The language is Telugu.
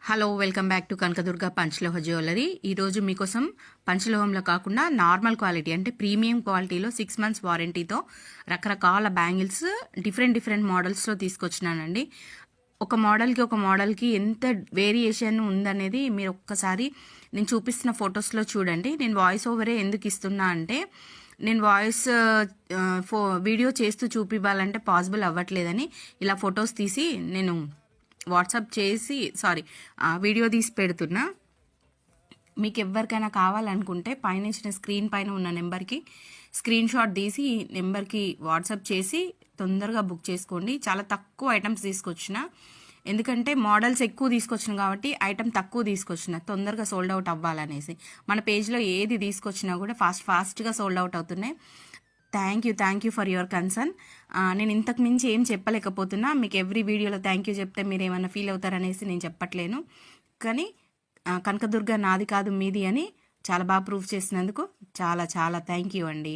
Hello welcome back to Kanakadurga Panchaloha jewellery. ఈరోజు మీకోసం పంచలోహంలో కాకుండా నార్మల్ క్వాలిటీ అంటే ప్రీమియం క్వాలిటీలో 6 months వారంటీతో రకరకాల బ్యాంగిల్స్ డిఫరెంట్ మోడల్స్లో తీసుకొచ్చినానండి. ఒక మోడల్కి ఎంత వేరియేషన్ ఉందనేది మీరు ఒక్కసారి నేను చూపిస్తున్న ఫొటోస్లో చూడండి. నేను వాయిస్ ఓవరే ఎందుకు ఇస్తున్నా అంటే నేను వీడియో చేస్తూ చూపివ్వాలంటే పాసిబుల్ అవ్వట్లేదని ఇలా ఫొటోస్ తీసి నేను వాట్సాప్ చేసి వీడియో తీసి పెడుతున్నా. మీకు ఎవరికైనా కావాలనుకుంటే పైన ఇచ్చిన స్క్రీన్ పైన ఉన్న నెంబర్కి స్క్రీన్ షాట్ తీసి నెంబర్కి వాట్సాప్ చేసి తొందరగా బుక్ చేసుకోండి. చాలా తక్కువ ఐటమ్స్ తీసుకొచ్చిన, ఎందుకంటే మోడల్స్ ఎక్కువ తీసుకొచ్చిన కాబట్టి ఐటమ్ తక్కువ తీసుకొచ్చిన, తొందరగా సోల్డ్ అవుట్ అవ్వాలనేసి. మన పేజ్లో ఏది తీసుకొచ్చినా కూడా ఫాస్ట్గా సోల్డ్ అవుట్ అవుతున్నాయి. Thank you for your concern. నేను ఇంతకు మించి ఏం చెప్పలేకపోతున్నా. మీకు ఎవ్రీ వీడియోలో థ్యాంక్ యూ చెప్తే మీరు ఏమైనా ఫీల్ అవుతారనేసి నేను చెప్పట్లేను. కానీ కనకదుర్గ నాది కాదు మీది అని చాలా బాగా ప్రూఫ్ చేసినందుకు చాలా థ్యాంక్ యూ అండి.